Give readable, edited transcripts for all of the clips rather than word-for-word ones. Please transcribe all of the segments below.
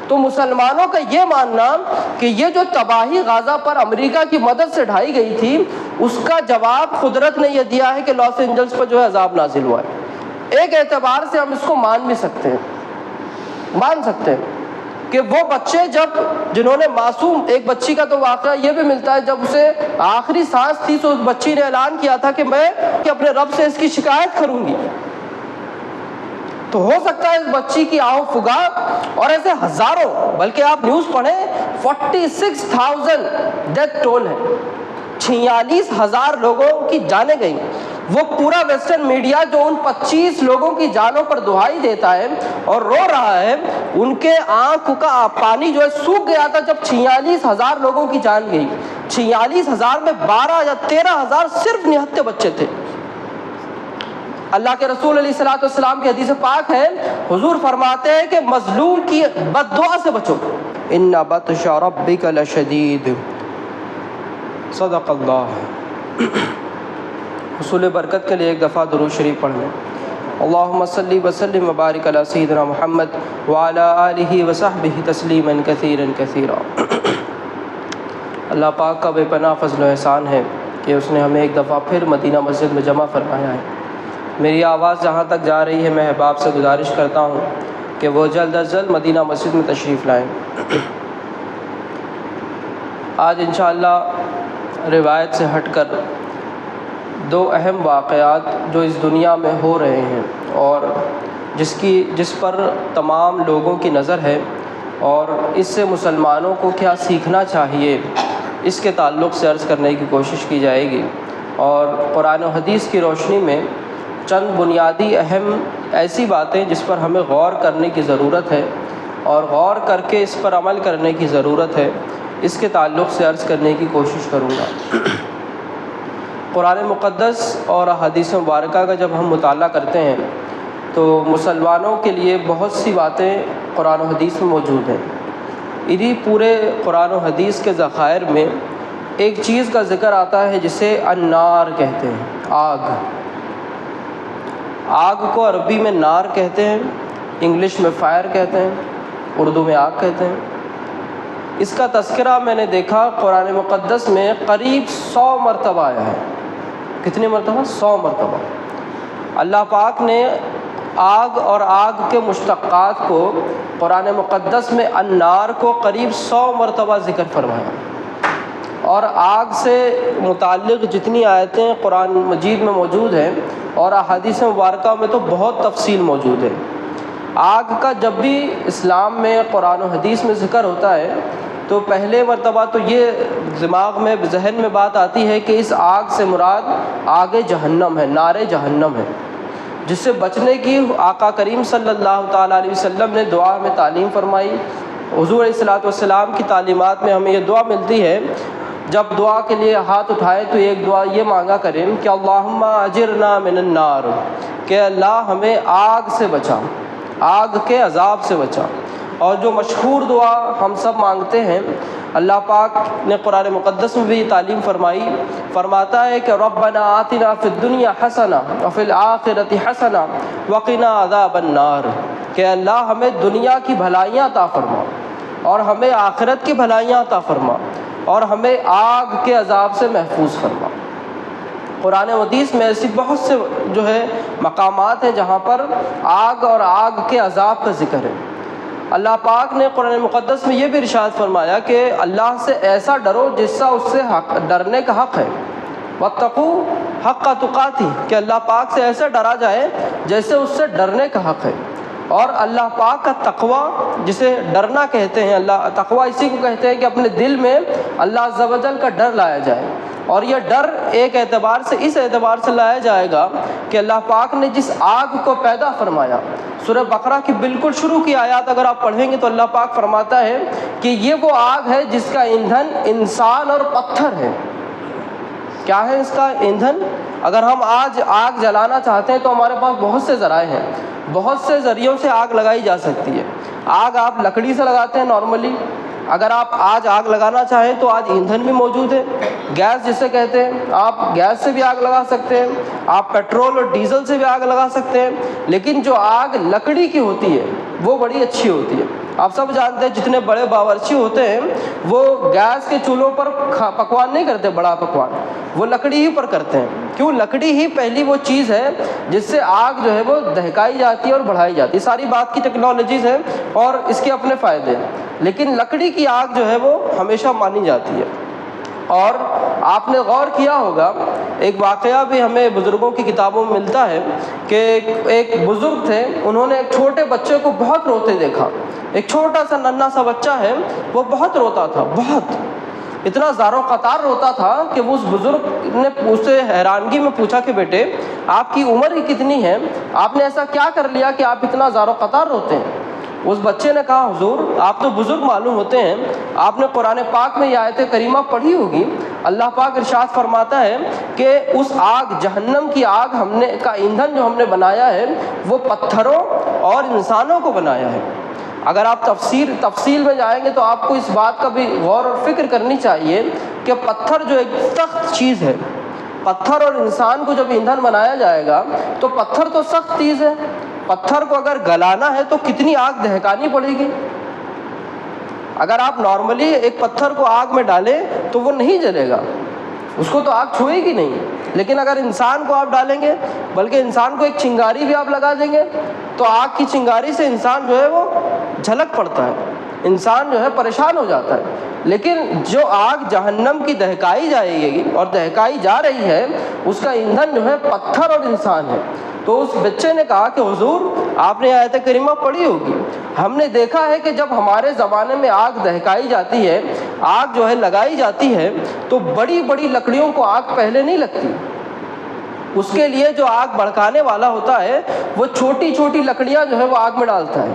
تو مسلمانوں کا یہ ماننا کہ یہ جو تباہی غزہ پر امریکہ کی مدد سے ڈھائی گئی تھی، اس کا جواب قدرت نے یہ دیا ہے کہ لاس اینجلس پر جو ہے عذاب نازل ہوا ہے۔ ایک اعتبار سے ہم اس کو مان بھی سکتے ہیں، مان سکتے ہیں کہ وہ بچے جنہوں نے معصوم، ایک بچی کا تو واقعہ یہ بھی ملتا ہے جب اسے آخری سانس تھی تو اس بچی نے اعلان کیا تھا کہ میں اپنے رب سے اس کی شکایت کروں گی۔ تو ہو سکتا ہے اس بچی کی آہو فگا، اور ایسے ہزاروں، بلکہ آپ نیوز پڑھیں 46,000 ڈیتھ ٹول ہے، 46,000 لوگوں کی جانیں گئیں۔ وہ پورا ویسٹرن میڈیا جو ان 25 لوگوں کی جانوں پر دہائی دیتا ہے اور رو رہا ہے، ان کے آنکھ کا پانی جو ہے سوکھ گیا تھا جب 46,000 لوگوں کی جان گئی۔ 46,000 میں 12 یا 13,000 صرف نہتے بچے تھے۔ اللہ کے رسول علیہ الصلوۃ والسلام کی حدیث پاک ہے، حضور فرماتے ہیں کہ مظلوم کی بد دعا سے بچو، ان بطش ربک لشدید۔ صدق اللہ۔ حصول برکت کے لیے ایک دفعہ درود شریف پڑھ لیں۔ اللہم صلی وسلم وبارک علی سیدنا محمد وعلی آلہ وصحبہ تسلیما کثیرا کثیرا۔ اللہ پاک کا بے پناہ فضل و احسان ہے کہ اس نے ہمیں ایک دفعہ پھر مدینہ مسجد میں جمع فرمایا ہے۔ میری آواز جہاں تک جا رہی ہے، میں احباب سے گزارش کرتا ہوں کہ وہ جلد از جلد مدینہ مسجد میں تشریف لائیں۔ آج انشاءاللہ روایت سے ہٹ کر دو اہم واقعات جو اس دنیا میں ہو رہے ہیں اور جس پر تمام لوگوں کی نظر ہے اور اس سے مسلمانوں کو کیا سیکھنا چاہیے، اس کے تعلق سے عرض کرنے کی کوشش کی جائے گی، اور قرآن و حدیث کی روشنی میں چند بنیادی اہم ایسی باتیں جس پر ہمیں غور کرنے کی ضرورت ہے اور غور کر کے اس پر عمل کرنے کی ضرورت ہے، اس کے تعلق سے عرض کرنے کی کوشش کروں گا۔ قرآن مقدس اور احادیث مبارکہ کا جب ہم مطالعہ کرتے ہیں تو مسلمانوں کے لیے بہت سی باتیں قرآن و حدیث میں موجود ہیں۔ انہی پورے قرآن و حدیث کے ذخائر میں ایک چیز کا ذکر آتا ہے جسے النار کہتے ہیں، آگ۔ آگ کو عربی میں نار کہتے ہیں، انگلش میں فائر کہتے ہیں، اردو میں آگ کہتے ہیں۔ اس کا تذکرہ میں نے دیکھا قرآن مقدس میں قریب 100 مرتبہ آیا ہے۔ کتنی مرتبہ؟ 100 مرتبہ۔ اللہ پاک نے آگ اور آگ کے مشتقات کو قرآن مقدس میں النار کو قریب 100 مرتبہ ذکر فرمایا، اور آگ سے متعلق جتنی آیتیں قرآن مجید میں موجود ہیں اور احادیث مبارکہ میں تو بہت تفصیل موجود ہے۔ آگ کا جب بھی اسلام میں قرآن و حدیث میں ذکر ہوتا ہے تو پہلے مرتبہ تو یہ دماغ میں ذہن میں بات آتی ہے کہ اس آگ سے مراد آگ جہنم ہے، نار جہنم ہے، جس سے بچنے کی آقا کریم صلی اللہ تعالیٰ علیہ وسلم نے دعا میں تعلیم فرمائی۔ حضور علیہ الصلوۃ والسلام کی تعلیمات میں ہمیں یہ دعا ملتی ہے، جب دعا کے لیے ہاتھ اٹھائے تو ایک دعا یہ مانگا کریں کہ اللہم اجرنا من النار، کہ اللہ ہمیں آگ سے بچا، آگ کے عذاب سے بچا۔ اور جو مشہور دعا ہم سب مانگتے ہیں، اللہ پاک نے قرآن مقدس میں بھی تعلیم فرمائی، فرماتا ہے کہ ربنا آتنا فی الدنیا حسنہ وفی الآخرۃ حسنہ وقنا عذاب النار، کہ اللہ ہمیں دنیا کی بھلائیاں عطا فرما اور ہمیں آخرت کی بھلائیاں عطا فرما اور ہمیں آگ کے عذاب سے محفوظ فرما۔ قرآن حدیث میں ایسی بہت سے جو ہے مقامات ہیں جہاں پر آگ اور آگ کے عذاب کا ذکر ہے۔ اللہ پاک نے قرآن مقدس میں یہ بھی ارشاد فرمایا کہ اللہ سے ایسا ڈرو جس سے اس سے ڈرنے کا حق ہے، واتقوا حق تقاتہ، کہ اللہ پاک سے ایسے ڈرا جائے جیسے اس سے ڈرنے کا حق ہے۔ اور اللہ پاک کا تقویٰ جسے ڈرنا کہتے ہیں، اللہ تقویٰ اسی کو کہتے ہیں کہ اپنے دل میں اللہ عز و جل کا ڈر لایا جائے، اور یہ ڈر ایک اعتبار سے اس اعتبار سے لایا جائے گا کہ اللہ پاک نے جس آگ کو پیدا فرمایا، سورہ بقرہ کی بالکل شروع کی آیات اگر آپ پڑھیں گے تو اللہ پاک فرماتا ہے کہ یہ وہ آگ ہے جس کا ایندھن انسان اور پتھر ہے۔ کیا ہے اس کا ایندھن؟ اگر ہم آج آگ جلانا چاہتے ہیں تو ہمارے پاس بہت سے ذرائع ہیں، بہت سے ذریعوں سے آگ لگائی جا سکتی ہے۔ آگ آپ لکڑی سے لگاتے ہیں نارملی، اگر آپ آج آگ لگانا چاہیں تو آج ایندھن بھی موجود ہے، گیس جسے کہتے ہیں، آپ گیس سے بھی آگ لگا سکتے ہیں، آپ پیٹرول اور ڈیزل سے بھی آگ لگا سکتے ہیں، لیکن جو آگ لکڑی کی ہوتی ہے وہ بڑی اچھی ہوتی ہے۔ آپ سب جانتے ہیں جتنے بڑے باورچی ہوتے ہیں وہ گیس کے چولہوں پر پکوان نہیں کرتے، بڑا پکوان وہ لکڑی ہی پر کرتے ہیں. کیوں؟ لکڑی ہی پہلی وہ چیز ہے جس سے آگ جو ہے وہ دہکائی جاتی ہے اور بڑھائی جاتی ہے. ساری بات کی ٹیکنالوجیز ہیں اور اس کے اپنے فائدے ہیں، لیکن لکڑی کی آگ جو ہے وہ ہمیشہ مانی جاتی ہے. اور آپ نے غور کیا ہوگا، ایک واقعہ بھی ہمیں بزرگوں کی کتابوں میں ملتا ہے کہ ایک بزرگ تھے، انہوں نے ایک چھوٹے بچے کو بہت روتے دیکھا. ایک چھوٹا سا ننھا سا بچہ ہے، وہ بہت روتا تھا، بہت اتنا زار و قطار روتا تھا کہ وہ اس بزرگ نے اسے حیرانگی میں پوچھا کہ بیٹے آپ کی عمر ہی کتنی ہے، آپ نے ایسا کیا کر لیا کہ آپ اتنا زار و قطار روتے ہیں؟ اس بچے نے کہا حضور آپ تو بزرگ معلوم ہوتے ہیں، آپ نے قرآن پاک میں یہ آیت کریمہ پڑھی ہوگی. اللہ پاک ارشاد فرماتا ہے کہ اس آگ جہنم کی آگ کا ایندھن جو ہم نے بنایا ہے وہ پتھروں اور انسانوں کو بنایا ہے. اگر آپ تفصیل میں جائیں گے تو آپ کو اس بات کا بھی غور اور فکر کرنی چاہیے کہ پتھر جو ایک سخت چیز ہے، پتھر اور انسان کو جب ایندھن بنایا جائے گا تو پتھر تو سخت چیز ہے، پتھر کو اگر گلانا ہے تو کتنی آگ دہکانی پڑے گی. اگر آپ نارملی ایک پتھر کو آگ میں ڈالیں تو وہ نہیں جلے گا، اس کو تو آگ چھوئے گی نہیں. لیکن اگر انسان کو آپ ڈالیں گے، بلکہ انسان کو ایک چنگاری بھی آپ لگا دیں گے تو آگ کی چنگاری سے انسان جو ہے وہ جھلک پڑتا ہے، انسان جو ہے پریشان ہو جاتا ہے. لیکن جو آگ جہنم کی دہکائی جائے گی اور دہکائی جا رہی ہے اس کا ایندھن جو ہے پتھر اور انسان ہے. تو اس بچے نے کہا کہ حضور آپ نے آیت کریمہ پڑھی ہوگی، ہم نے دیکھا ہے کہ جب ہمارے زمانے میں آگ دہکائی جاتی ہے، آگ جو ہے لگائی جاتی ہے تو بڑی بڑی لکڑیوں کو آگ پہلے نہیں لگتی. اس کے لیے جو آگ بھڑکانے والا ہوتا ہے وہ چھوٹی چھوٹی لکڑیاں جو ہے وہ آگ میں ڈالتا ہے.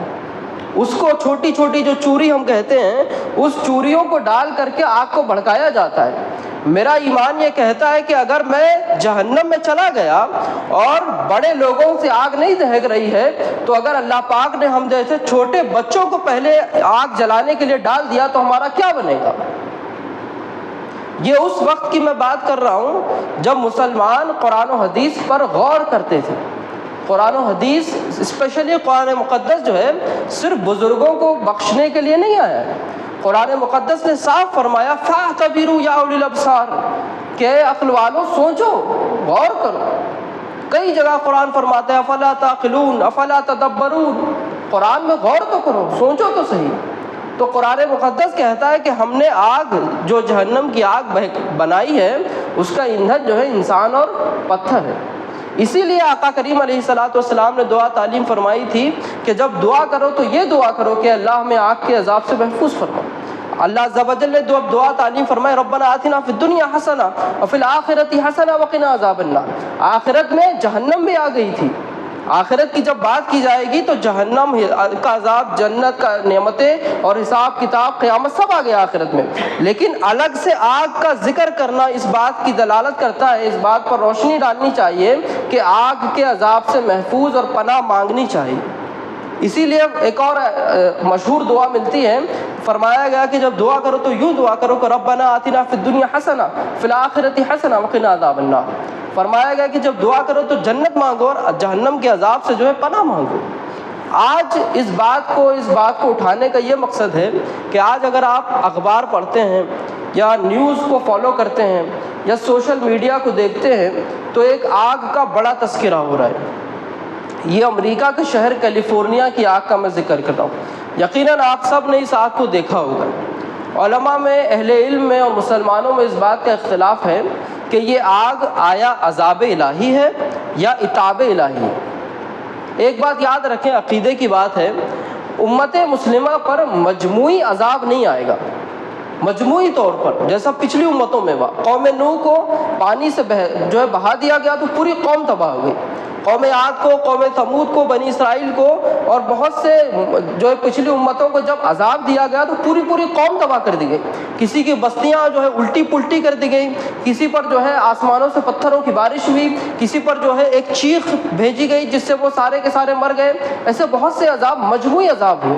اس کو چھوٹی چھوٹی جو چوری ہم کہتے ہیں اس چوریوں کو ڈال کر کے آگ کو بھڑکایا جاتا ہے. میرا ایمان یہ کہتا ہے کہ اگر میں جہنم میں چلا گیا اور بڑے لوگوں سے آگ نہیں دہک رہی ہے تو اگر اللہ پاک نے ہم جیسے چھوٹے بچوں کو پہلے آگ جلانے کے لیے ڈال دیا تو ہمارا کیا بنے گا؟ یہ اس وقت کی میں بات کر رہا ہوں جب مسلمان قرآن و حدیث پر غور کرتے تھے. قرآن و حدیث اسپیشلی قرآن مقدس جو ہے صرف بزرگوں کو بخشنے کے لیے نہیں آیا ہے. قرآن مقدس نے صاف فرمایا فاعتبروا یا اولی الابصار کہ عقل والوں سوچو، غور کرو. کئی جگہ قرآن فرماتا ہے افلا تعقلون افلا تدبرون، قرآن میں غور تو کرو، سوچو تو صحیح. تو قرآن مقدس کہتا ہے کہ ہم نے آگ جو جہنم کی آگ بنائی ہے اس کا ایندھن جو ہے انسان اور پتھر ہے. اسی لیے آقا کریم علیہ الصلوۃ والسلام نے دعا تعلیم فرمائی تھی کہ جب دعا کرو تو یہ دعا کرو کہ اللہ ہمیں آگ کے عذاب سے محفوظ فرما. اللہ عز و جل نے دعا تعلیم فرمائے ربنا آتنا فی الدنیا حسنہ وفی الآخرۃ حسنہ وقنا عذاب النار. آخرت میں جہنم بھی آ گئی تھی. آخرت کی جب بات کی جائے گی تو جہنم کا عذاب، جنت کا نعمتیں اور حساب کتاب قیامت سب آ گیا آخرت میں. لیکن الگ سے آگ کا ذکر کرنا اس بات کی دلالت کرتا ہے، اس بات پر روشنی ڈالنی چاہیے کہ آگ کے عذاب سے محفوظ اور پناہ مانگنی چاہیے. اسی لیے ایک اور مشہور دعا ملتی ہے، فرمایا گیا کہ جب دعا کرو تو یوں دعا کرو کہ ربنا آتنا فی الدنیا حسنہ فی الآخرۃ حسنہ وقنا عذاب النار. فرمایا گیا کہ جب دعا کرو تو جنت مانگو اور جہنم کے عذاب سے جو ہے پناہ مانگو. آج اس بات کو اٹھانے کا یہ مقصد ہے کہ آج اگر آپ اخبار پڑھتے ہیں یا نیوز کو فالو کرتے ہیں یا سوشل میڈیا کو دیکھتے ہیں تو ایک آگ کا بڑا تذکرہ ہو رہا ہے. یہ امریکہ کے شہر کیلیفورنیا کی آگ کا میں ذکر کر رہا ہوں. یقیناً آپ سب نے اس آگ کو دیکھا ہوگا. علماء میں، اہل علم میں اور مسلمانوں میں اس بات کا اختلاف ہے کہ یہ آگ آیا عذاب الہی ہے یا عتاب الہی ہے. ایک بات یاد رکھیں، عقیدے کی بات ہے، امت مسلمہ پر مجموعی عذاب نہیں آئے گا. مجموعی طور پر جیسا پچھلی امتوں میں ہوا، قوم نوح کو پانی سے جو ہے بہا دیا گیا تو پوری قوم تباہ ہو گئی. قوم عاد کو، قوم ثمود کو، بنی اسرائیل کو اور بہت سے جو ہے پچھلی امتوں کو جب عذاب دیا گیا تو پوری قوم تباہ کر دی گئی. کسی کی بستیاں جو ہے الٹی پلٹی کر دی گئی، کسی پر جو ہے آسمانوں سے پتھروں کی بارش ہوئی، کسی پر جو ہے ایک چیخ بھیجی گئی جس سے وہ سارے کے سارے مر گئے. ایسے بہت سے عذاب، مجموعی عذاب ہوئے.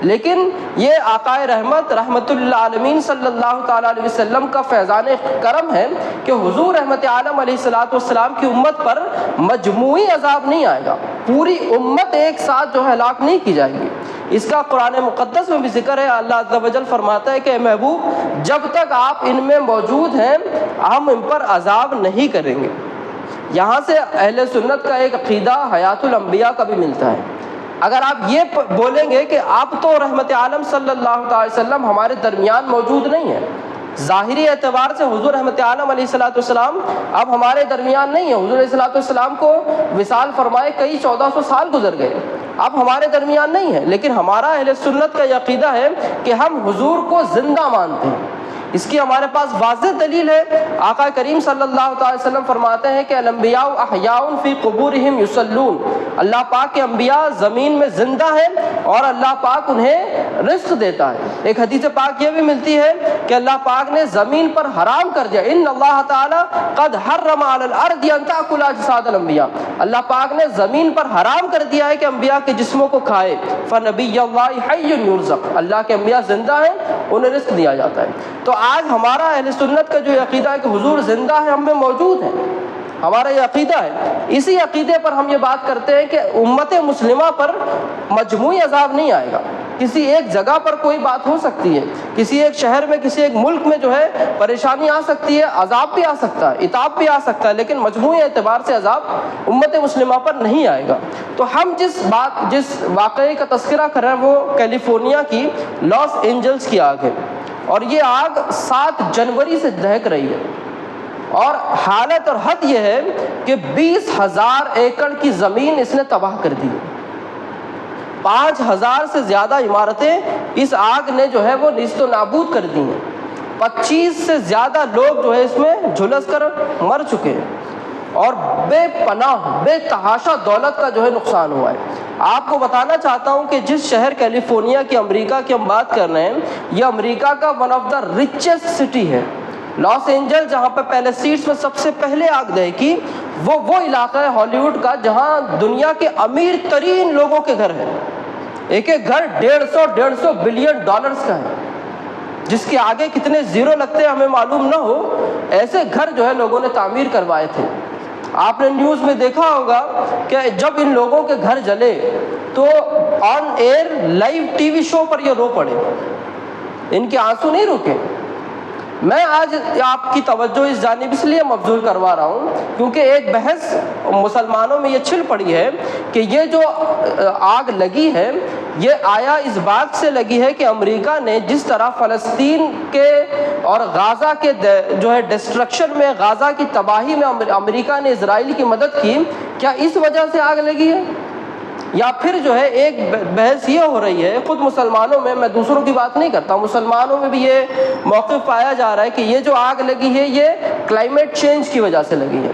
لیکن یہ آقائے رحمت رحمت للعالمین صلی اللہ تعالیٰ علیہ وسلم کا فیضان کرم ہے کہ حضور رحمت عالم علیہ الصلوۃ والسلام کی امت پر مجموعی عذاب نہیں آئے گا. پوری امت ایک ساتھ جو ہے ہلاک نہیں کی جائے گی. اس کا قرآن مقدس میں بھی ذکر ہے۔ اللہ عز و جل فرماتا ہے کہ اے محبوب جب تک آپ ان میں موجود ہیں ہم ان پر عذاب نہیں کریں گے۔ یہاں سے اہل سنت کا ایک عقیدہ حیات الانبیاء کا بھی ملتا ہے۔ اگر آپ یہ بولیں گے کہ آپ تو رحمت عالم صلی اللہ علیہ وسلم ہمارے درمیان موجود نہیں ہیں، ظاہری اعتبار سے حضور رحمت عالم علیہ السلام اب ہمارے درمیان نہیں ہیں، حضور علیہ السلام کو وصال فرمائے کئی 1400 سال گزر گئے، اب ہمارے درمیان نہیں ہیں، لیکن ہمارا اہل سنت کا یہ عقیدہ ہے کہ ہم حضور کو زندہ مانتے ہیں۔ اس کی ہمارے پاس واضح دلیل ہے۔ آقا کریم صلی اللہ علیہ وسلم فرماتے ہیں کہ الانبیاء احیاء فی قبورہم یصلون، اللہ پاک کے انبیاء زمین میں زندہ ہیں اور اللہ پاک انہیں رزق دیتا ہے۔ ایک حدیث پاک یہ بھی ملتی ہے کہ اللہ پاک نے زمین پر حرام کر دیا، ان اللہ تعالی قد حرم علی الارض ان تاکل اجساد الانبیاء، اللہ پاک نے زمین پر حرام کر دیا ہے کہ انبیاء کے جسموں کو کھائے۔ فنبی اللہ حی یرزق، اللہ کے انبیاء زندہ ہیں انہیں رزق دیا جاتا ہے۔ تو آج ہمارا اہل سنت کا جو عقیدہ ہے کہ حضور زندہ ہے، ہم میں موجود ہیں، ہمارا یہ عقیدہ ہے، اسی عقیدے پر ہم یہ بات کرتے ہیں کہ امت مسلمہ پر مجموعی عذاب نہیں آئے گا۔ کسی ایک جگہ پر کوئی بات ہو سکتی ہے، کسی ایک شہر میں کسی ایک ملک میں جو ہے پریشانی آ سکتی ہے، عذاب بھی آ سکتا ہے، عتاب بھی آ سکتا ہے، لیکن مجموعی اعتبار سے عذاب امت مسلمہ پر نہیں آئے گا۔ تو ہم جس واقعے کا تذکرہ کر رہے ہیں وہ کیلیفورنیا کی لاس اینجلس کی آگ ہے، اور یہ آگ 7 جنوری سے دہک رہی ہے، اور حالت اور حد یہ ہے کہ 20,000 ایکڑ کی زمین اس نے تباہ کر دی ہے۔ 5,000 سے زیادہ عمارتیں اس آگ نے جو ہے وہ نیست و نابود کر دی ہیں۔ 25 سے زیادہ لوگ جو ہے اس میں جھلس کر مر چکے ہیں، اور بے پناہ بے تحاشا دولت کا جو ہے نقصان ہوا ہے۔ آپ کو بتانا چاہتا ہوں کہ جس شہر کیلیفورنیا کی امریکہ کی ہم بات کر رہے ہیں، یہ امریکہ کا one of the richest city ہے۔ لاس اینجل جہاں پہ پہلے سیٹس میں سب سے پہلے آگ دہکی، وہ علاقہ ہے ہالی ووڈ کا جہاں دنیا کے امیر ترین لوگوں کے گھر ہیں۔ ایک ایک گھر 150 بلین ڈالرز کا ہے، جس کے آگے کتنے زیرو لگتے ہیں ہمیں معلوم نہ ہو، ایسے گھر جو ہے لوگوں نے تعمیر کروائے تھے۔ آپ نے نیوز میں دیکھا ہوگا کہ جب ان لوگوں کے گھر جلے تو آن ایئر لائیو ٹی وی شو پر یہ رو پڑے، ان کے آنسو نہیں رکے۔ میں آج آپ کی توجہ اس جانب اس لیے مبذول کروا رہا ہوں کیونکہ ایک بحث مسلمانوں میں یہ چھل پڑی ہے کہ یہ جو آگ لگی ہے یہ آیا اس بات سے لگی ہے کہ امریکہ نے جس طرح فلسطین کے اور غازہ کے جو ہے ڈسٹرکشن میں، غازہ کی تباہی میں امریکہ نے اسرائیل کی مدد کی، کیا اس وجہ سے آگ لگی ہے؟ یا پھر جو ہے ایک بحث یہ ہو رہی ہے خود مسلمانوں میں دوسروں کی بات نہیں کرتا، مسلمانوں میں بھی یہ موقف پایا جا رہا ہے کہ یہ جو آگ لگی ہے یہ کلائمیٹ چینج کی وجہ سے لگی ہے۔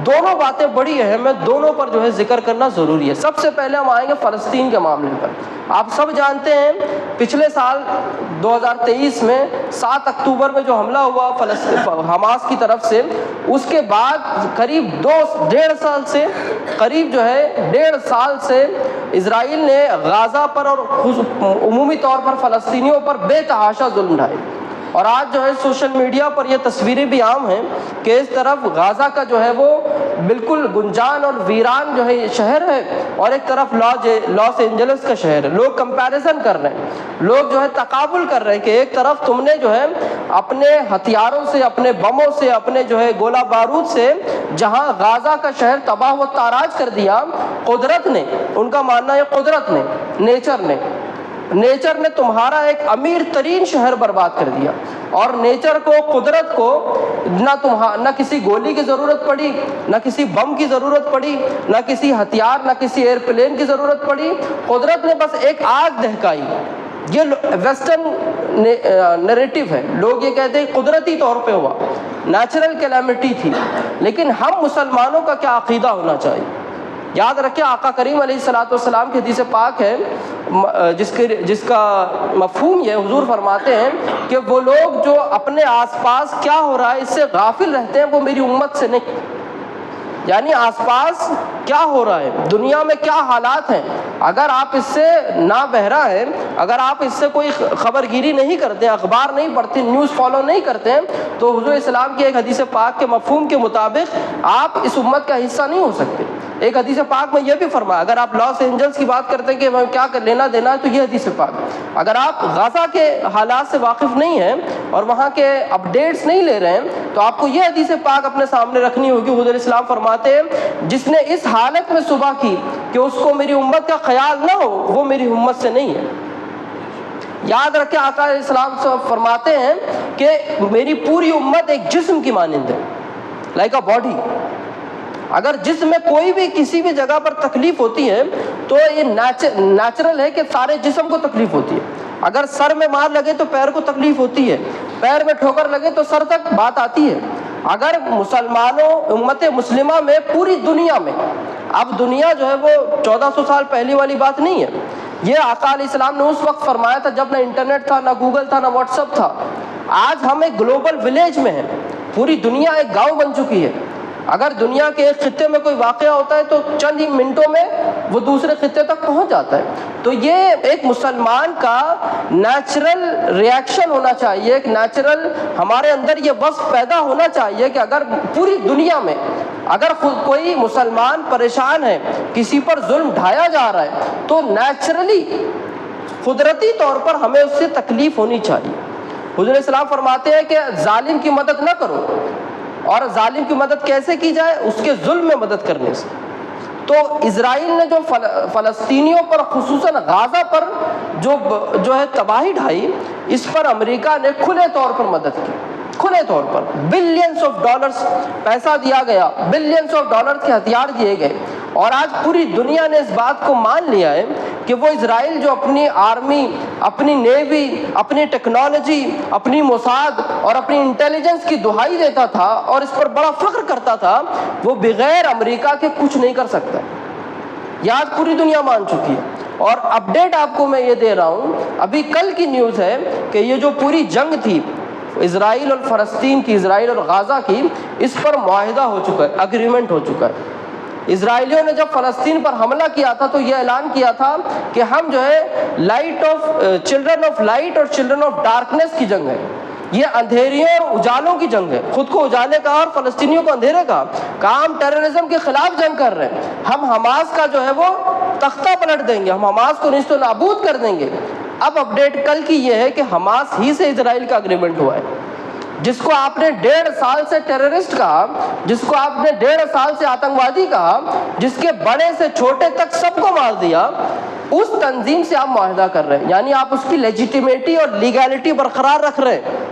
دونوں باتیں بڑی اہم ہیں، دونوں پر جو ہے ذکر کرنا ضروری ہے۔ سب سے پہلے ہم آئیں گے فلسطین کے معاملے پر۔ آپ سب جانتے ہیں پچھلے سال 2023 میں 7 اکتوبر میں جو حملہ ہوا حماس کی طرف سے، اس کے بعد قریب 1.5 سال سے اسرائیل نے غازہ پر اور عمومی طور پر فلسطینیوں پر بے تحاشا ظلم ڈھائے، اور آج جو ہے سوشل میڈیا پر یہ تصویریں بھی عام ہیں کہ اس طرف غازہ کا جو ہے وہ بالکل گنجان اور ویران جو ہے یہ شہر ہے، اور ایک طرف لاس اینجلس کا شہر ہے۔ لوگ کمپیریزن کر رہے ہیں، لوگ جو ہے تقابل کر رہے ہیں کہ ایک طرف تم نے جو ہے اپنے ہتھیاروں سے، اپنے بموں سے، اپنے جو ہے گولہ بارود سے جہاں غازہ کا شہر تباہ و تاراج کر دیا، قدرت نے، ان کا ماننا ہے قدرت نے، نیچر نے تمہارا ایک امیر ترین شہر برباد کر دیا، اور نیچر کو، قدرت کو نہ کسی گولی کی ضرورت پڑی، نہ کسی بم کی ضرورت پڑی، نہ کسی ہتھیار، نہ کسی ایئر پلین کی ضرورت پڑی، قدرت نے بس ایک آگ دہکائی۔ یہ ویسٹرن نیریٹو ہے، لوگ یہ کہتے ہیں قدرتی طور پہ ہوا، نیچرل کیلیمٹی تھی، لیکن ہم مسلمانوں کا کیا عقیدہ ہونا چاہیے؟ یاد رکھیں آقا کریم علیہ السلام کی حدیث پاک ہے جس کا مفہوم یہ حضور فرماتے ہیں کہ وہ لوگ جو اپنے آس پاس کیا ہو رہا ہے اس سے غافل رہتے ہیں وہ میری امت سے نہیں۔ یعنی آس پاس کیا ہو رہا ہے، دنیا میں کیا حالات ہیں، اگر آپ اس سے نہ بہرا ہیں، اگر آپ اس سے کوئی خبرگیری نہیں کرتے، اخبار نہیں پڑھتے، نیوز فالو نہیں کرتے ہیں، تو حضور اسلام کی ایک حدیث پاک کے مفہوم کے مطابق آپ اس امت کا حصہ نہیں ہو سکتے۔ ایک حدیث پاک میں یہ بھی فرمایا، اگر آپ لاس اینجلس کی بات کرتے ہیں کہ میں کیا لینا دینا ہے، تو یہ حدیث پاک، اگر آپ غزہ کے حالات سے واقف نہیں ہیں اور وہاں کے اپڈیٹس نہیں لے رہے ہیں تو آپ کو یہ حدیث پاک اپنے سامنے رکھنی ہوگی۔ حضور علیہ السلام فرماتے ہیں جس نے اس حالت میں صبح کی کہ اس کو میری امت کا خیال نہ ہو، وہ میری امت سے نہیں ہے۔ یاد رکھیں آقا علیہ السلام فرماتے ہیں کہ میری پوری امت ایک جسم کی مانند ہے، لائک اے باڈی۔ اگر جسم میں کوئی بھی کسی بھی جگہ پر تکلیف ہوتی ہے تو یہ نیچرل ہے کہ سارے جسم کو تکلیف ہوتی ہے۔ اگر سر میں مار لگے تو پیر کو تکلیف ہوتی ہے، پیر میں ٹھوکر لگے تو سر تک بات آتی ہے۔ اگر مسلمانوں امت مسلمہ میں پوری دنیا میں، اب دنیا جو ہے وہ 1400 سال پہلی والی بات نہیں ہے، یہ آقا علیہ السلام نے اس وقت فرمایا تھا جب نہ انٹرنیٹ تھا، نہ گوگل تھا، نہ واٹس ایپ تھا۔ آج ہم ایک گلوبل ولیج میں ہیں، پوری دنیا ایک گاؤں بن چکی ہے۔ اگر دنیا کے ایک خطے میں کوئی واقعہ ہوتا ہے تو چند ہی منٹوں میں وہ دوسرے خطے تک پہنچ جاتا ہے۔ تو یہ ایک مسلمان کا نیچرل ریاکشن ہونا چاہیے، ایک نیچرل ہمارے اندر یہ وصف پیدا ہونا چاہیے کہ اگر پوری دنیا میں اگر کوئی مسلمان پریشان ہے، کسی پر ظلم ڈھایا جا رہا ہے، تو نیچرلی قدرتی طور پر ہمیں اس سے تکلیف ہونی چاہیے۔ حضور علیہ السلام فرماتے ہیں کہ ظالم کی مدد نہ کرو، اور ظالم کی مدد کیسے کی جائے؟ اس کے ظلم میں مدد کرنے سے۔ تو اسرائیل نے جو فلسطینیوں پر خصوصاً غازہ پر جو ہے تباہی ڈھائی، اس پر امریکہ نے کھلے طور پر مدد کی، کھلے طور پر بلینز آف ڈالرز پیسہ دیا گیا، بلینز آف ڈالرز کے ہتھیار دیے گئے، اور آج پوری دنیا نے اس بات کو مان لیا ہے کہ وہ اسرائیل جو اپنی آرمی، اپنی نیوی، اپنی ٹیکنالوجی، اپنی موساد اور اپنی انٹیلیجنس کی دہائی دیتا تھا اور اس پر بڑا فخر کرتا تھا، وہ بغیر امریکہ کے کچھ نہیں کر سکتا۔ یہ آج پوری دنیا مان چکی ہے۔ اور اپڈیٹ آپ کو میں یہ دے رہا ہوں، ابھی کل کی نیوز ہے کہ یہ جو پوری جنگ تھی اسرائیل اور فلسطین کی، اسرائیل اور غازہ کی، اس پر معاہدہ ہو چکا ہے، اگریمنٹ ہو چکا ہے۔ اسرائیلیوں نے جب فلسطین پر حملہ کیا تھا تو یہ اعلان کیا تھا کہ ہم جو ہے چلڈرن آف لائٹ اور چلڈرن آف ڈارکنیس کی جنگ ہے، یہ اندھیریوں اور اجالوں کی جنگ ہے۔ خود کو اجالے کا اور فلسطینیوں کو اندھیرے کا، ہم ٹیررزم کے خلاف جنگ کر رہے ہیں، ہم حماس کا جو ہے وہ تختہ پلٹ دیں گے، ہم حماس کو نیست و نابود کر دیں گے۔ اب اپڈیٹ کل کی یہ ہے کہ حماس ہی سے اسرائیل کا اگریمنٹ ہوا ہے، جس کو آپ نے 1.5 سال سے ٹیررسٹ کہا، جس کو آپ نے 1.5 سال سے آتنکوادی کہا، جس کے بڑے سے چھوٹے تک سب کو مار دیا، اس تنظیم سے آپ معاہدہ کر رہے ہیں، یعنی آپ اس کی لیجیٹیمیٹی اور لیگیلٹی برقرار رکھ رہے ہیں۔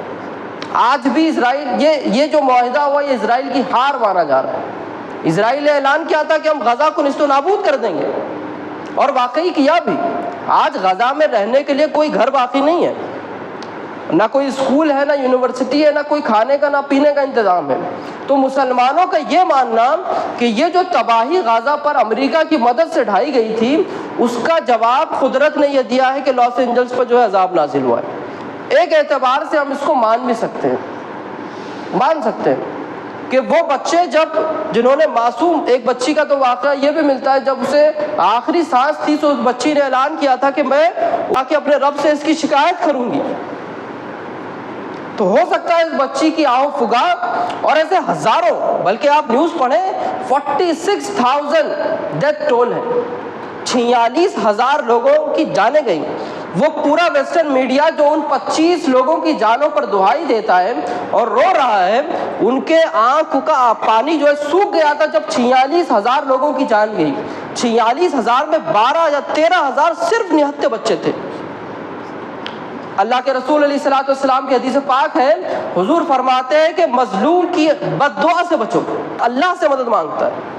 آج بھی اسرائیل یہ جو معاہدہ ہوا یہ اسرائیل کی ہار مانا جا رہا ہے۔ اسرائیل نے اعلان کیا تھا کہ ہم غزہ کو نیست و نابود کر دیں گے، اور واقعی کیا بھی۔ آج غزہ میں رہنے کے لیے کوئی گھر باقی نہیں ہے، نہ کوئی اسکول ہے، نہ یونیورسٹی ہے، نہ کوئی کھانے کا نہ پینے کا انتظام ہے۔ تو مسلمانوں کا یہ ماننا کہ یہ جو تباہی غزہ پر امریکہ کی مدد سے ڈھائی گئی تھی، اس کا جواب قدرت نے یہ دیا ہے کہ لاس اینجلس پر جو ہے عذاب نازل ہوا ہے۔ ایک اعتبار سے ہم اس کو مان بھی سکتے ہیں، مان سکتے ہیں کہ وہ بچے جنہوں نے معصوم، ایک بچی کا تو واقعہ یہ بھی ملتا ہے جب اسے آخری سانس تھی تو اس بچی نے اعلان کیا تھا کہ میں آ کے اپنے رب سے اس کی شکایت کروں گی۔ تو ہو سکتا ہے اس بچی کی آہو فگا، اور ایسے ہزاروں، بلکہ آپ نیوز پڑھیں 46,000 ڈیتھ ٹول ہے، 46,000 لوگوں کی جانیں گئیں۔ وہ پورا ویسٹرن میڈیا جو ان 25 لوگوں کی جانوں پر دہائی دیتا ہے اور رو رہا ہے، ان کے آنکھ کا پانی جو ہے سوکھ گیا تھا جب 46,000 لوگوں کی جان گئی۔ 46,000 میں 12 یا 13,000 صرف نہتے بچے تھے۔ اللہ کے رسول علیہ الصلوۃ والسلام کی حدیث پاک ہے، حضور فرماتے ہیں کہ مظلوم کی بد دعا سے بچو، اللہ سے مدد مانگتا ہے،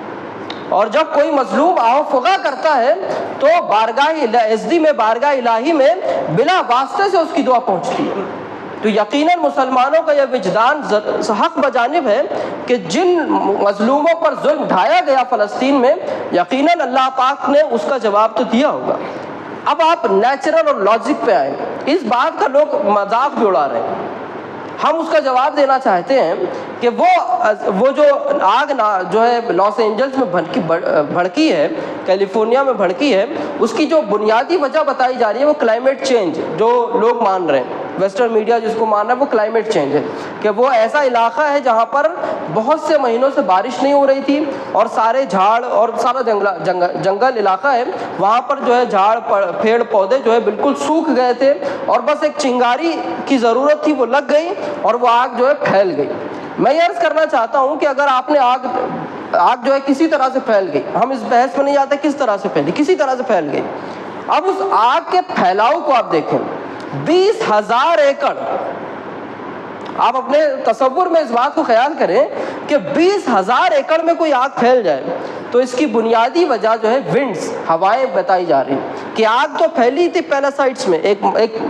اور جب کوئی مظلوم آہو فغا کرتا ہے تو بارگاہ عزدی میں، بارگاہ الہی میں بلا واسطے سے اس کی دعا پہنچتی ہے۔ تو یقیناً مسلمانوں کا یہ وجدان حق بجانب ہے کہ جن مظلوموں پر ظلم ڈھایا گیا فلسطین میں، یقیناً اللہ پاک نے اس کا جواب تو دیا ہوگا۔ اب آپ نیچرل اور لاجک پہ آئیں، اس بات کا لوگ مذاق بھی اڑا رہے ہیں، ہم اس کا جواب دینا چاہتے ہیں کہ وہ جو آگ جو ہے لاس اینجلس میں بھڑکی ہے، کیلیفورنیا میں بھڑکی ہے، اس کی جو بنیادی وجہ بتائی جا رہی ہے وہ کلائمیٹ چینج، جو لوگ مان رہے ہیں ویسٹرن میڈیا جس کو ماننا ہے وہ کلائمیٹ چینج ہے، کہ وہ ایسا علاقہ ہے جہاں پر بہت سے مہینوں سے بارش نہیں ہو رہی تھی اور سارے جھاڑ اور سارا جنگل علاقہ ہے، وہاں پر جو ہے جھاڑ پیڑ پودے جو ہے بالکل سوکھ گئے تھے اور بس ایک چنگاری کی ضرورت تھی، وہ لگ گئی اور وہ آگ جو ہے پھیل گئی۔ میں یہ عرض کرنا چاہتا ہوں کہ اگر آپ نے آگ جو ہے کسی طرح سے پھیل گئی، ہم اس بحث میں نہیں جاتے کس طرح سے پھیلی، کسی طرح سے پھیل گئی، اب اس آگ کے پھیلاؤ کو آپ دیکھیں، 20,000 ایکڑ، آپ اپنے تصور میں اس بات کو خیال کریں کہ 20,000 ایکڑ میں کوئی آگ پھیل جائے تو اس کی بنیادی وجہ جو ہے ونڈز، ہوائیں بتائی جا رہی ہیں کہ آگ تو پھیلی تھی پیلاسائٹس میں، ایک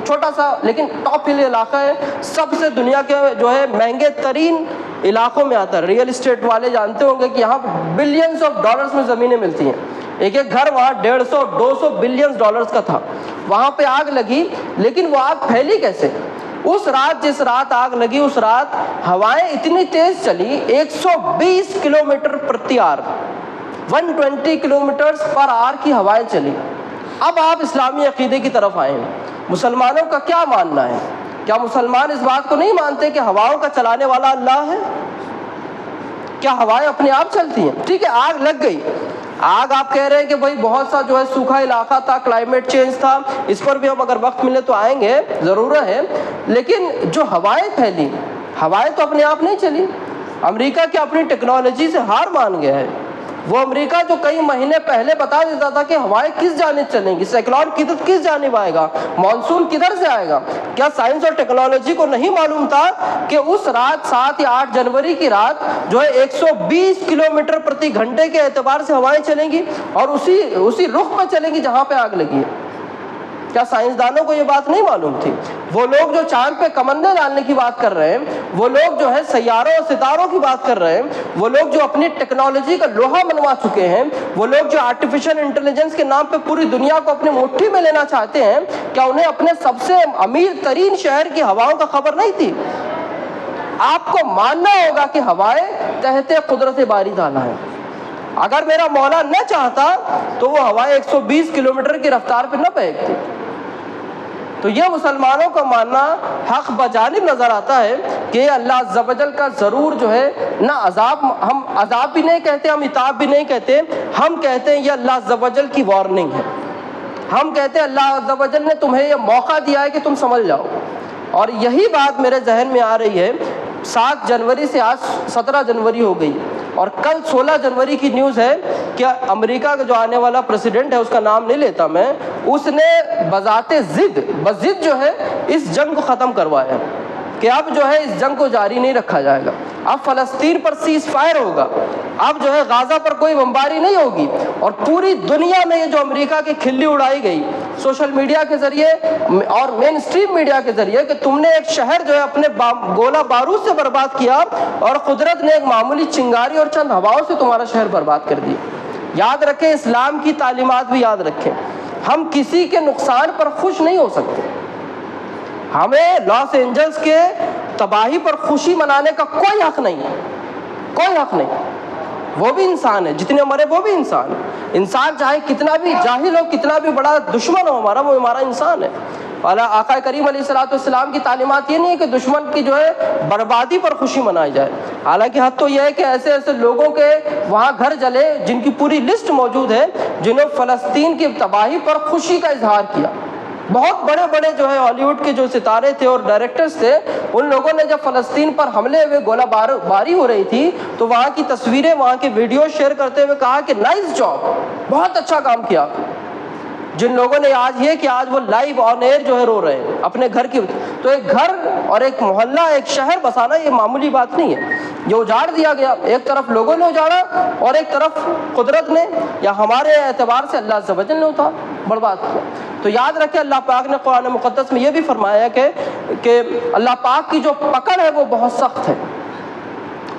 چھوٹا سا لیکن ٹاپ ہل علاقہ ہے، سب سے دنیا کے جو ہے مہنگے ترین علاقوں میں آتا ہے، ریئل اسٹیٹ والے جانتے ہوں گے کہ یہاں بلینز آف ڈالرز میں زمینیں ملتی ہیں، ایک ایک گھر وہاں 150-200 بلین ڈالرز کا تھا، وہاں پہ آگ لگی، لیکن وہ آگ پھیلی کیسے؟ اس رات جس رات آگ لگی اس رات ہوائیں اتنی تیز چلی، 120 کلومیٹر پرتی آور، 120 کلومیٹرز پر آور کی ہوائیں چلی۔ اب آپ اسلامی عقیدے کی طرف آئیں، مسلمانوں کا کیا ماننا ہے؟ کیا مسلمان اس بات کو نہیں مانتے کہ ہواؤں کا چلانے والا اللہ ہے؟ کیا ہوائیں اپنے آپ چلتی ہیں؟ ٹھیک ہے، آگ لگ گئی، آگ آپ کہہ رہے ہیں کہ بھائی بہت سا جو ہے سوکھا علاقہ تھا، کلائمیٹ چینج تھا، اس پر بھی ہم اگر وقت ملے تو آئیں گے، ضرورت ہے، لیکن جو ہوائیں پھیلی، ہوائیں تو اپنے آپ نہیں چلی، امریکہ کی اپنی ٹیکنالوجی سے ہار مان گیا ہے۔ وہ امریکہ جو کئی مہینے پہلے بتا دیتا تھا کہ ہوائیں کس جانب چلیں گی، سائیکلون کس جانب آئے گا، مانسون کدھر سے آئے گا، کیا سائنس اور ٹیکنالوجی کو نہیں معلوم تھا کہ اس رات 7 یا 8 جنوری کی رات جو ہے 120 کلومیٹر پرتی گھنٹے کے اعتبار سے ہوائیں چلیں گی اور اسی رخ میں چلیں گی جہاں پہ آگ لگی ہے؟ کیا سائنسدانوں کو یہ بات نہیں معلوم تھی؟ وہ لوگ جو چاند پہ کمندیں ڈالنے کی بات کر رہے ہیں، وہ لوگ جو ہے سیاروں اور ستاروں کی بات کر رہے ہیں، وہ لوگ جو اپنی ٹیکنالوجی کا لوہا منوا چکے ہیں، وہ لوگ جو آرٹیفیشل انٹیلیجنس کے نام پہ پوری دنیا کو اپنی مٹھی میں لینا چاہتے ہیں، کیا انہیں اپنے سب سے امیر ترین شہر کی ہواؤں کا خبر نہیں تھی؟ آپ کو ماننا ہوگا کہ ہوائیں تحت قدرت باری تعالیٰ ہیں۔ اگر میرا مولا نہ چاہتا تو وہ ہوائیں 120 کلومیٹر کی رفتار پہ نہ بہتی۔ تو یہ مسلمانوں کا ماننا حق بجانب نظر آتا ہے کہ اللہ عز و جل کا ضرور جو ہے نہ عذاب، ہم عذاب بھی نہیں کہتے، ہم عتاب بھی نہیں کہتے، ہم کہتے ہیں یہ اللہ عز و جل کی وارننگ ہے، ہم کہتے ہیں اللہ عز و جل نے تمہیں یہ موقع دیا ہے کہ تم سمجھ جاؤ۔ اور یہی بات میرے ذہن میں آ رہی ہے، 7 جنوری سے آج 17 جنوری ہو گئی اور کل 16 جنوری کی نیوز ہے کہ امریکہ کا جو آنے والا پریزیڈنٹ ہے، اس کا نام نہیں لیتا میں، اس نے بذات ضد جو ہے اس جنگ کو ختم کروایا کہ اب جو ہے اس جنگ کو جاری نہیں رکھا جائے گا، اب فلسطین پر سیز فائر ہوگا، اب جو ہے غازہ پر کوئی بمباری نہیں ہوگی۔ اور پوری دنیا میں یہ جو امریکہ کی کھلی اڑائی گئی سوشل میڈیا کے ذریعے اور مین اسٹریم میڈیا کے ذریعے کہ تم نے ایک شہر جو ہے اپنے گولہ بارود سے برباد کیا اور قدرت نے ایک معمولی چنگاری اور چند ہواؤں سے تمہارا شہر برباد کر دیا۔ یاد رکھیں، اسلام کی تعلیمات بھی یاد رکھیں، ہم کسی کے نقصان پر خوش نہیں ہو سکتے، ہمیں لاس اینجلس کے تباہی پر خوشی منانے کا کوئی حق نہیں ہے، کوئی حق نہیں۔ وہ بھی انسان ہے، جتنے مرے وہ بھی انسان ہے، انسان چاہے کتنا بھی جاہل ہو، کتنا بھی بڑا دشمن ہو ہمارا، وہ ہمارا انسان ہے۔ آقا کریم علیہ السلام کی تعلیمات یہ نہیں ہے کہ دشمن کی جو ہے بربادی پر خوشی منائی جائے، حالانکہ حد تو یہ ہے کہ ایسے ایسے لوگوں کے وہاں گھر جلے جن کی پوری لسٹ موجود ہے، جنہوں فلسطین کی تباہی پر خوشی کا اظہار کیا۔ بہت بڑے بڑے جو ہے ہالی ووڈ کے جو ستارے تھے اور ڈائریکٹرز تھے، ان لوگوں نے جب فلسطین پر حملے ہوئے گولہ باری ہو رہی تھی تو وہاں کی تصویریں، وہاں کے ویڈیو شیئر کرتے ہوئے کہا کہ نائس جاب، بہت اچھا کام کیا۔ جن لوگوں نے آج یہ کہ آج وہ لائیو آن ایئر جو ہے رو رہے ہیں اپنے گھر کی، تو ایک گھر اور ایک محلہ، ایک شہر بسانا یہ معمولی بات نہیں ہے، یہ اجاڑ دیا گیا، ایک طرف لوگوں نے اجاڑا اور ایک طرف قدرت نے یا ہمارے اعتبار سے اللہ عز و جل نے برباد کیا۔ تو یاد رکھیں، اللہ پاک نے قرآن مقدس میں یہ بھی فرمایا کہ اللہ پاک کی جو پکڑ ہے وہ بہت سخت ہے۔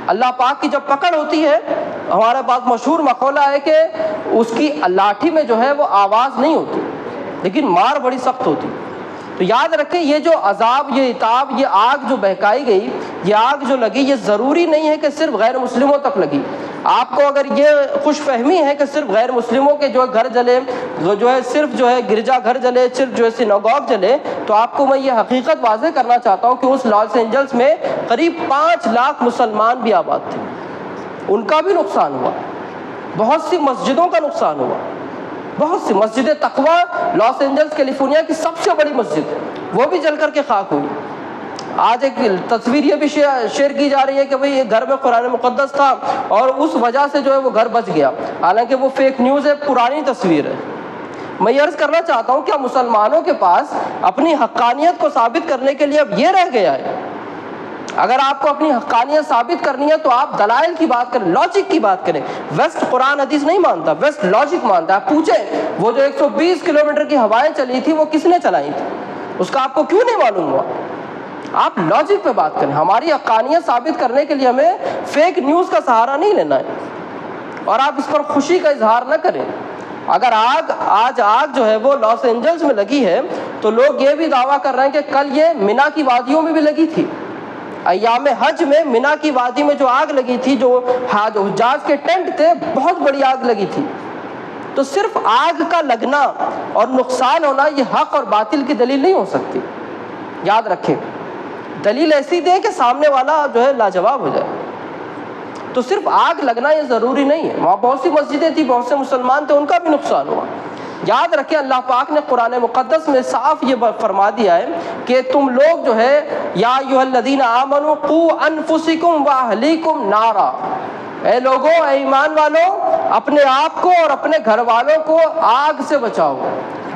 اللہ پاک کی جب پکڑ ہوتی ہے، ہمارے پاس مشہور مقولہ ہے کہ اس کی لاٹھی میں جو ہے وہ آواز نہیں ہوتی لیکن مار بڑی سخت ہوتی۔ تو یاد رکھیں، یہ جو عذاب، یہ عتاب، یہ آگ جو بہکائی گئی، یہ آگ جو لگی، یہ ضروری نہیں ہے کہ صرف غیر مسلموں تک لگی۔ آپ کو اگر یہ خوش فہمی ہے کہ صرف غیر مسلموں کے جو ہے گھر جلے، جو ہے صرف جو ہے گرجا گھر جلے، صرف جو ہے سیناگوگ جلے، تو آپ کو میں یہ حقیقت واضح کرنا چاہتا ہوں کہ اس لاس اینجلس میں قریب 5 لاکھ مسلمان بھی آباد تھے، ان کا بھی نقصان ہوا، بہت سی مسجدوں کا نقصان ہوا، بہت سی مسجد تقویٰ لاس اینجلس کیلیفورنیا کی سب سے بڑی مسجد ہے، وہ بھی جل کر کے خاک ہوئی۔ آج ایک تصویر یہ بھی شیئر کی جا رہی ہے کہ بھئی یہ گھر میں قرآن مقدس تھا اور اس وجہ سے جو ہے وہ گھر بچ گیا، حالانکہ وہ فیک نیوز ہے، پرانی تصویر ہے۔ میں یہ عرض کرنا چاہتا ہوں کہ مسلمانوں کے پاس اپنی حقانیت کو ثابت کرنے کے لیے اب یہ رہ گیا ہے، اگر آپ کو اپنی حقانیت ثابت کرنی ہے تو آپ دلائل کی بات کریں، لاجک کی بات کریں۔ ویسٹ قرآن حدیث نہیں مانتا، ویسٹ لاجک مانتا ہے۔ آپ پوچھیں وہ جو 120 کلومیٹر کی ہوائیں چلی تھی وہ کس نے چلائی تھی، اس کا آپ کو کیوں نہیں معلوم ہوا؟ آپ لاجک پہ بات کریں۔ ہماری حقانیت ثابت کرنے کے لیے ہمیں فیک نیوز کا سہارا نہیں لینا ہے، اور آپ اس پر خوشی کا اظہار نہ کریں۔ اگر آج آگ جو ہے وہ لاس اینجلس میں لگی ہے تو لوگ یہ بھی دعویٰ کر رہے ہیں کہ کل یہ منا کی وادیوں میں بھی لگی تھی۔ ایام حج میں منا کی وادی میں جو آگ لگی تھی، جو حجاج کے ٹینٹ تھے، بہت بڑی آگ لگی تھی۔ تو صرف آگ کا لگنا اور نقصان ہونا یہ حق اور باطل کی دلیل نہیں ہو سکتی، یاد رکھیں۔ دلیل ایسی دیں کہ سامنے والا جو ہے لاجواب ہو جائے۔ تو صرف آگ لگنا یہ ضروری نہیں ہے، وہاں بہت سی مسجدیں تھیں، بہت سے مسلمان تھے، ان کا بھی نقصان ہوا۔ یاد رکھیں اللہ پاک نے قرآن مقدس میں صاف یہ فرما دیا ہے کہ تم لوگ جو ہے یا ایھا الذین آمنوا قوا انفسکم واہلیکم نارا، اے لوگوں، اے ایمان والوں، اپنے آپ کو اور اپنے گھر والوں کو آگ سے بچاؤ،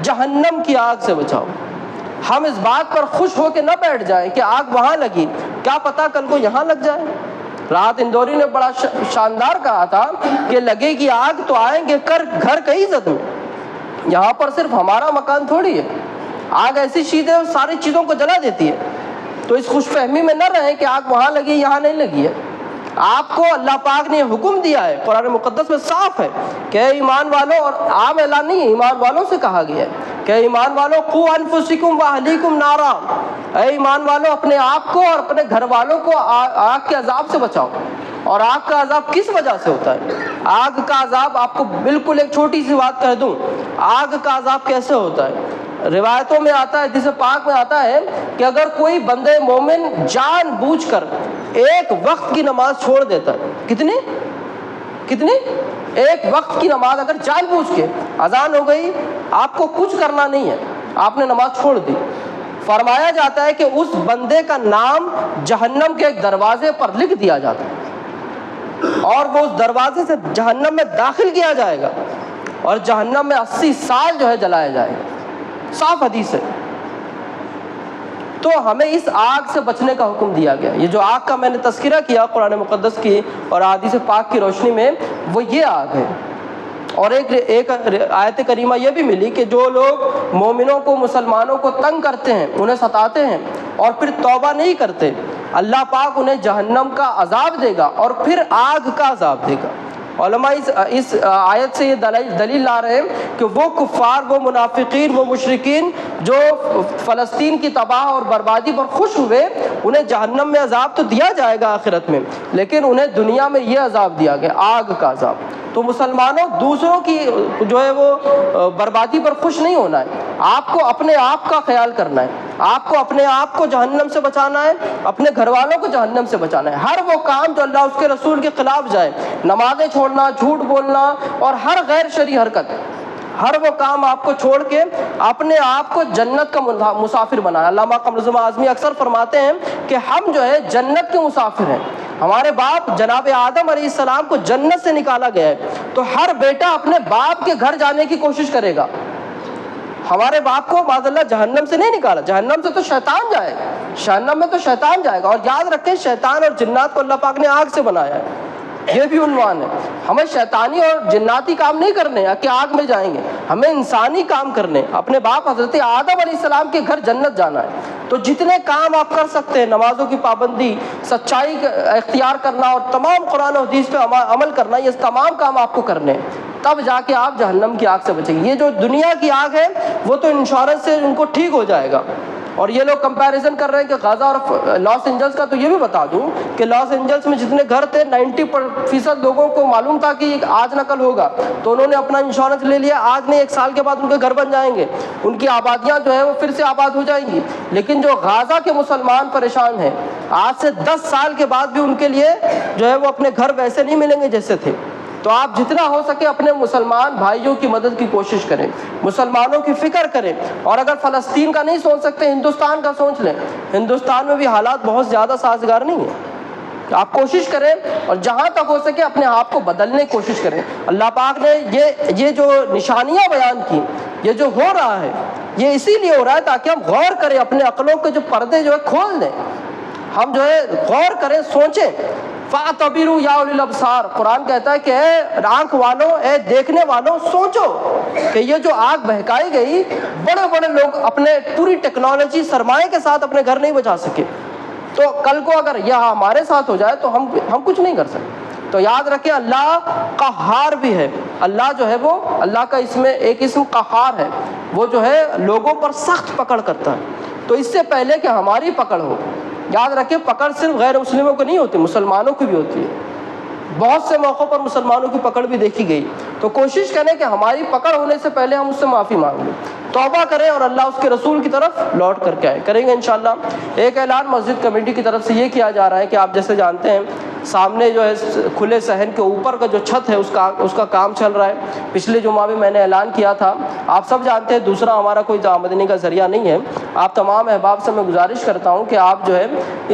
جہنم کی آگ سے بچاؤ۔ ہم اس بات پر خوش ہو کے نہ بیٹھ جائیں کہ آگ وہاں لگی، کیا پتہ کل کو یہاں لگ جائے۔ راحت اندوری نے بڑا شاندار کہا تھا کہ لگے گی آگ تو آئیں گے گھر کئی زد میں، یہاں پر صرف ہمارا مکان تھوڑی ہے۔ آگ ایسی چیز ہے ساری چیزوں کو جلا دیتی ہے، تو اس خوش فہمی میں نہ رہیں کہ آگ وہاں لگی یہاں نہیں لگی ہے۔ آپ کو اللہ پاک نے حکم دیا ہے، قرآن مقدس میں صاف ہے کہ اے ایمان والوں، اور عام اعلان نہیں ہے، ایمان والوں سے کہا گیا ہے کہ اے ایمان والوں قوا انفسکم واہلیکم نارا، اے ایمان والوں اپنے آپ کو اور اپنے گھر والوں کو آگ کے عذاب سے بچاؤ۔ اور آگ کا عذاب کس وجہ سے ہوتا ہے؟ آگ کا عذاب آپ کو بالکل ایک چھوٹی سی بات کہہ دوں، آگ کا عذاب کیسے ہوتا ہے؟ روایتوں میں آتا ہے، حدیث پاک میں آتا ہے کہ اگر کوئی بندے مومن جان بوجھ کر ایک وقت کی نماز چھوڑ دیتا ہے، کتنی ایک وقت کی نماز اگر جان بوجھ کے، اذان ہو گئی، آپ کو کچھ کرنا نہیں ہے، آپ نے نماز چھوڑ دی، فرمایا جاتا ہے کہ اس بندے کا نام جہنم کے ایک دروازے پر لکھ دیا جاتا ہے، اور وہ اس دروازے سے جہنم میں داخل کیا جائے گا، اور جہنم میں 80 سال جو ہے جلایا جائے گا۔ صاف حدیث ہے۔ تو ہمیں اس آگ سے بچنے کا حکم دیا گیا۔ یہ جو آگ کا میں نے تذکرہ کیا قرآن مقدس کی اور احادیث پاک کی روشنی میں، وہ یہ آگ ہے۔ اور ایک آیت کریمہ یہ بھی ملی کہ جو لوگ مومنوں کو، مسلمانوں کو تنگ کرتے ہیں، انہیں ستاتے ہیں اور پھر توبہ نہیں کرتے، اللہ پاک انہیں جہنم کا عذاب دے گا اور پھر آگ کا عذاب دے گا۔ علماء اس آیت سے یہ دلیل لا رہے ہیں کہ وہ کفار، وہ منافقین، وہ مشرکین جو فلسطین کی تباہ اور بربادی پر خوش ہوئے، انہیں جہنم میں عذاب تو دیا جائے گا آخرت میں، لیکن انہیں دنیا میں یہ عذاب دیا گیا، آگ کا عذاب۔ تو مسلمانوں دوسروں کی جو ہے وہ بربادی پر خوش نہیں ہونا ہے، آپ کو اپنے آپ کا خیال کرنا ہے، آپ کو اپنے آپ کو جہنم سے بچانا ہے، اپنے گھر والوں کو جہنم سے بچانا ہے۔ ہر وہ کام جو اللہ اس کے رسول کے خلاف جائے، نمازیں چھوڑنا، جھوٹ بولنا اور ہر غیر شرعی حرکت، ہر وہ کام آپ کو چھوڑ کے اپنے آپ کو جنت کا مسافر بنانا۔ علامہ قمر اعظمی اکثر فرماتے ہیں کہ ہم جو ہے جنت کے مسافر ہیں۔ ہمارے باپ جناب آدم علیہ السلام کو جنت سے نکالا گیا ہے، تو ہر بیٹا اپنے باپ کے گھر جانے کی کوشش کرے گا۔ ہمارے باپ کو معاذ اللہ جہنم سے نہیں نکالا، جہنم سے تو شیطان جائے گا، جہنم میں تو شیطان جائے گا۔ اور یاد رکھیں شیطان اور جنات کو اللہ پاک نے آگ سے بنایا ہے، یہ بھی عنوان ہے۔ ہمیں شیطانی اور جناتی کام نہیں کرنے کہ آگ میں جائیں گے، ہمیں انسانی کام کرنے، اپنے باپ حضرت آدم علیہ السلام کے گھر جنت جانا ہے۔ تو جتنے کام آپ کر سکتے ہیں، نمازوں کی پابندی، سچائی اختیار کرنا اور تمام قرآن و حدیث پہ عمل کرنا، یہ تمام کام آپ کو کرنے ہیں، تب جا کے آپ جہنم کی آگ سے بچیں گے۔ یہ جو دنیا کی آگ ہے وہ تو انشورنس سے ان کو ٹھیک ہو جائے گا، اور یہ لوگ کمپیریزن کر رہے ہیں کہ غزہ اور لاس اینجلس کا. تو یہ بھی بتا دوں کہ لاس اینجلس میں جتنے گھر تھے 90% لوگوں کو معلوم تھا کہ آج نہ کل ہوگا, تو انہوں نے اپنا انشورنس لے لیا. آج نہیں 1 سال کے بعد ان کے گھر بن جائیں گے, ان کی آبادیاں جو ہے وہ پھر سے آباد ہو جائیں گی. لیکن جو غزہ کے مسلمان پریشان ہیں, آج سے 10 سال کے بعد بھی ان کے لیے جو ہے وہ اپنے گھر ویسے نہیں ملیں گے جیسے تھے. تو آپ جتنا ہو سکے اپنے مسلمان بھائیوں کی مدد کی کوشش کریں, مسلمانوں کی فکر کریں. اور اگر فلسطین کا نہیں سوچ سکتے, ہندوستان کا سوچ لیں. ہندوستان میں بھی حالات بہت زیادہ سازگار نہیں ہیں. آپ کوشش کریں اور جہاں تک ہو سکے اپنے آپ کو بدلنے کی کوشش کریں. اللہ پاک نے یہ جو نشانیاں بیان کی, یہ جو ہو رہا ہے, یہ اسی لیے ہو رہا ہے تاکہ ہم غور کریں, اپنے عقلوں کے جو پردے جو ہے کھول دیں, ہم جو ہے غور کریں, سوچیں. فَاعْتَبِرُوا يَا أُولِي الْأَبْصَارِ, قرآن کہتا ہے کہ اے آنکھ والوں, اے دیکھنے والوں, سوچو کہ یہ جو آگ بہکائی گئی, بڑے بڑے لوگ اپنے پوری ٹیکنالوجی سرمایہ کے ساتھ اپنے گھر نہیں بچا سکے. تو کل کو اگر یہ ہمارے ساتھ ہو جائے تو ہم کچھ نہیں کر سکتے. تو یاد رکھیں اللہ قہار بھی ہے. اللہ جو ہے وہ, اللہ کا اس میں ایک اسم قہار ہے, وہ جو ہے لوگوں پر سخت پکڑ کرتا ہے. تو اس سے پہلے کہ ہماری پکڑ ہو, یاد رکھیں پکڑ صرف غیر مسلموں کو نہیں ہوتی, مسلمانوں کی بھی ہوتی ہے. بہت سے موقعوں پر مسلمانوں کی پکڑ بھی دیکھی گئی. تو کوشش کریں کہ ہماری پکڑ ہونے سے پہلے ہم اس سے معافی مانگ لیں, توبہ کریں اور اللہ اس کے رسول کی طرف لوٹ کر کے آئیں. کریں گے انشاءاللہ. ایک اعلان مسجد کمیٹی کی طرف سے یہ کیا جا رہا ہے کہ آپ جیسے جانتے ہیں سامنے جو ہے کھلے صحن کے اوپر کا جو چھت ہے اس کا کام چل رہا ہے. پچھلے جمعہ بھی میں نے اعلان کیا تھا. آپ سب جانتے ہیں دوسرا ہمارا کوئی آمدنی کا ذریعہ نہیں ہے. آپ تمام احباب سے میں گزارش کرتا ہوں کہ آپ جو ہے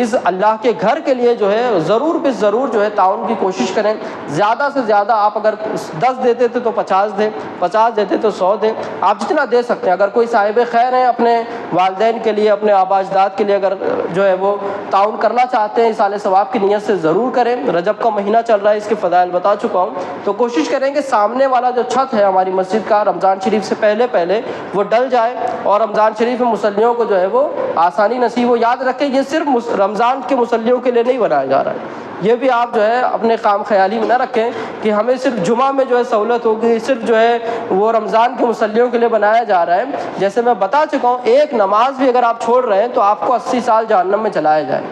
اس اللہ کے گھر کے لیے جو ہے ضرور بس ضرور جو ہے تعاون کی کوشش کریں. زیادہ سے زیادہ آپ اگر 10 دیتے تھے تو 50 دیں, 50 دیتے تو 100 دیں, آپ جتنا دے سکتے ہیں. اگر کوئی صاحب خیر ہیں اپنے والدین کے لیے, اپنے آبا اجداد کے لیے اگر جو ہے وہ تعاون کرنا چاہتے ہیں اصال ثواب کی نیت سے ضرور کریں. رجب کا مہینہ چل رہا ہے, اس کے فضائل بتا چکا ہوں. تو کوشش کریں کہ سامنے والا جو چھت ہے ہماری مسجد کا رمضان شریف سے پہلے وہ ڈل جائے اور رمضان شریف میں مصلیوں کو جو ہے وہ آسانی نصیب ہو. یاد رکھیں یہ صرف رمضان کے مصلیوں کے لیے نہیں بنایا جا رہا ہے. یہ بھی آپ جو ہے اپنے کام خیالی میں نہ رکھیں کہ ہمیں صرف جمعہ میں جو ہے سہولت ہوگی, صرف جو ہے وہ رمضان کے مصلیوں کے لیے بنایا جا رہا ہے. جیسے میں بتا چکا ہوں, ایک نماز بھی اگر آپ چھوڑ رہے ہیں تو آپ کو 80 سال جہنم میں جلایا جائے.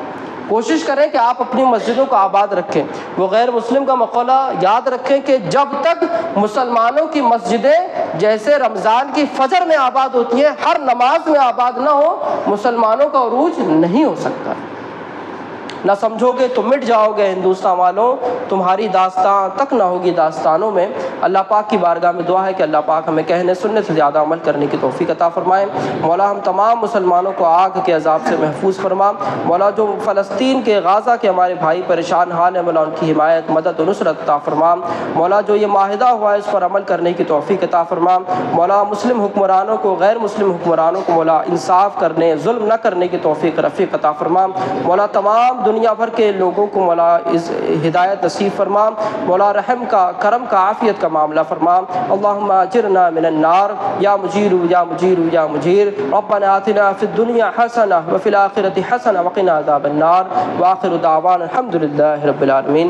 کوشش کریں کہ آپ اپنی مسجدوں کو آباد رکھیں. وہ غیر مسلم کا مقولہ یاد رکھیں کہ جب تک مسلمانوں کی مسجدیں جیسے رمضان کی فجر میں آباد ہوتی ہیں, ہر نماز میں آباد نہ ہو, مسلمانوں کا عروج نہیں ہو سکتا. نہ سمجھو گے تو مٹ جاؤ گے ہندوستان والوں, تمہاری داستان تک نہ ہوگی داستانوں میں. اللہ پاک کی بارگاہ میں دعا ہے کہ اللہ پاک ہمیں کہنے سننے سے زیادہ عمل کرنے کی توفیق عطا فرمائے. مولا ہم تمام مسلمانوں کو آگ کے عذاب سے محفوظ فرما. مولا جو فلسطین کے غزہ کے ہمارے بھائی پریشان حال ہیں, مولا ان کی حمایت مدد و نصرت عطا فرما. مولا جو یہ معاہدہ ہوا ہے اس پر عمل کرنے کی توفیق عطا فرما. مولا مسلم حکمرانوں کو, غیر مسلم حکمرانوں کو مولا انصاف کرنے, ظلم نہ کرنے کی توفیق رفیق عطا فرما. مولا تمام دنیا بھر کے لوگوں کو مولا اس ہدایت نصیب فرما. مولا رحم کا, کرم کا, عافیت کا معاملہ فرما. اللہم اجرنا من النار یا مجیر یا مجیر یا مجیر. ربنا آتنا فی الدنیا حسنہ وفی الآخرۃ حسنہ وقنا عذاب النار. وآخر دعوانا الحمد للہ رب العالمین.